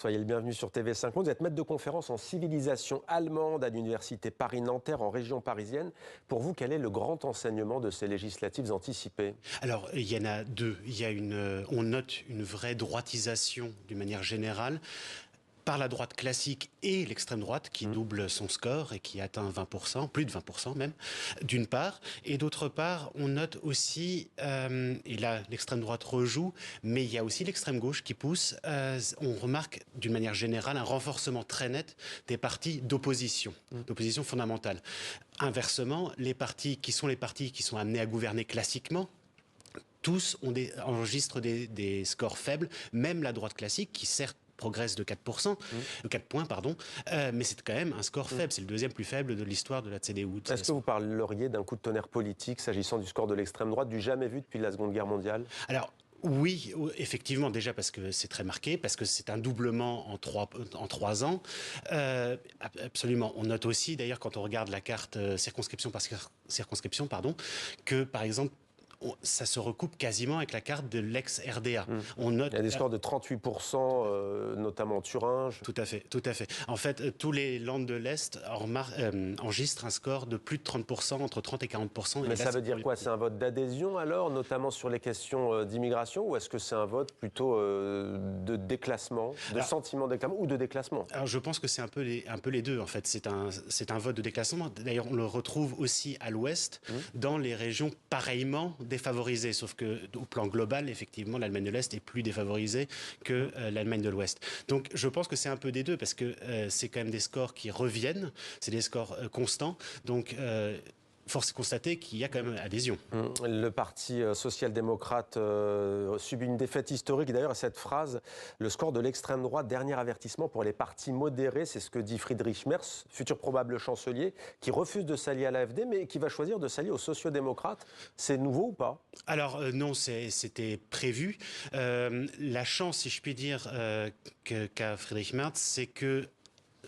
Soyez le bienvenu sur TV5 Monde. Vous êtes maître de conférence en civilisation allemande à l'université Paris-Nanterre en région parisienne. Pour vous, quel est le grand enseignement de ces législatives anticipées? Alors, il y en a deux. On note une vraie droitisation d'une manière générale par la droite classique et l'extrême droite qui double son score et qui atteint 20%, plus de 20% même, d'une part. Et d'autre part, on note aussi, et là l'extrême droite rejoue, mais il y a aussi l'extrême gauche qui pousse. On remarque d'une manière générale un renforcement très net des partis d'opposition fondamentale. Inversement, les partis qui sont amenés à gouverner classiquement, tous enregistrent des scores faibles, même la droite classique qui certes progresse de 4%, 4 points, pardon, mais c'est quand même un score faible. C'est le deuxième plus faible de l'histoire de la CDU. Est-ce que vous parleriez d'un coup de tonnerre politique s'agissant du score de l'extrême droite, du jamais vu depuis la Seconde Guerre mondiale? Alors, oui, effectivement, déjà parce que c'est très marqué, parce que c'est un doublement en 3 ans. Absolument. On note aussi, d'ailleurs, quand on regarde la carte circonscription par circonscription, que, par exemple, ça se recoupe quasiment avec la carte de l'ex-RDA. On note, il y a des scores de 38%, notamment en Thuringe. Tout à fait, tout à fait. En fait, tous les Landes de l'Est enregistrent un score de plus de 30%, entre 30 et 40%. Mais ça veut dire quoi? C'est un vote d'adhésion alors, notamment sur les questions d'immigration, ou est-ce que c'est un vote plutôt de déclassement, sentiment de déclassement ou de déclassement? Alors je pense que c'est un peu les deux en fait. C'est un vote de déclassement. D'ailleurs, on le retrouve aussi à l'Ouest, dans les régions pareillement défavorisées, sauf que au plan global, effectivement, l'Allemagne de l'Est est plus défavorisée que l'Allemagne de l'Ouest. Donc je pense que c'est un peu des deux, parce que c'est quand même des scores qui reviennent, c'est des scores constants. Donc force est de constater qu'il y a quand même adhésion. Le parti social-démocrate subit une défaite historique. D'ailleurs, à cette phrase, le score de l'extrême droite, dernier avertissement pour les partis modérés, c'est ce que dit Friedrich Merz, futur probable chancelier, qui refuse de s'allier à l'AfD, mais qui va choisir de s'allier aux sociaux-démocrates. C'est nouveau ou pas? Alors non, c'était prévu. La chance, si je puis dire, qu'a Friedrich Merz, c'est que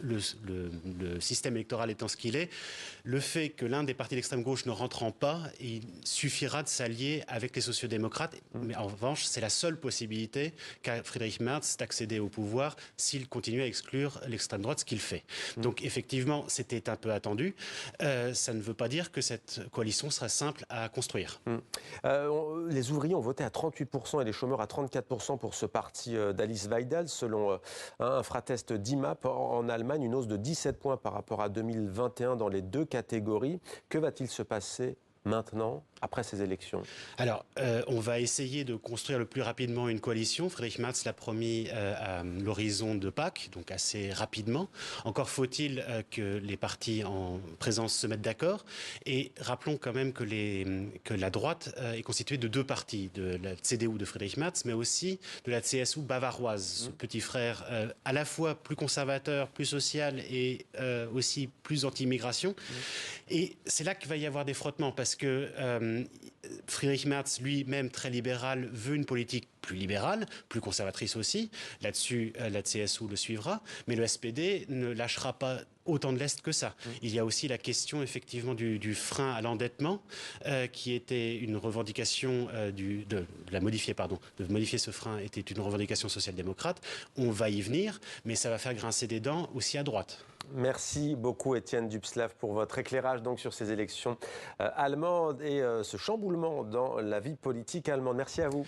le système électoral étant ce qu'il est, le fait que l'un des partis d'extrême gauche ne rentrant pas, il suffira de s'allier avec les sociodémocrates. Mais en revanche, c'est la seule possibilité qu'a Friedrich Merz d'accéder au pouvoir s'il continue à exclure l'extrême droite, ce qu'il fait. Donc effectivement, c'était un peu attendu. Ça ne veut pas dire que cette coalition sera simple à construire. Les ouvriers ont voté à 38% et les chômeurs à 34% pour ce parti d'Alice Weidel, selon un Fratest d'IMAP en Allemagne, une hausse de 17 points par rapport à 2021 dans les deux catégories. Que va-t-il se passer maintenant, après ces élections? Alors, on va essayer de construire le plus rapidement une coalition. Friedrich Merz l'a promis à l'horizon de Pâques, donc assez rapidement. Encore faut-il que les partis en présence se mettent d'accord. Et rappelons quand même que la droite est constituée de deux partis, de la CDU de Friedrich Merz, mais aussi de la CSU bavaroise, ce petit frère à la fois plus conservateur, plus social et aussi plus anti-immigration. Et c'est là qu'il va y avoir des frottements, parce que Friedrich Merz, lui-même très libéral, veut une politique plus libérale, plus conservatrice aussi. Là-dessus, la CSU le suivra. Mais le SPD ne lâchera pas autant de l'Est que ça. Il y a aussi la question, effectivement, du frein à l'endettement, qui était une revendication de modifier ce frein était une revendication social-démocrate. On va y venir, mais ça va faire grincer des dents aussi à droite. Merci beaucoup Étienne Dubslav pour votre éclairage donc sur ces élections allemandes et ce chamboulement dans la vie politique allemande. Merci à vous.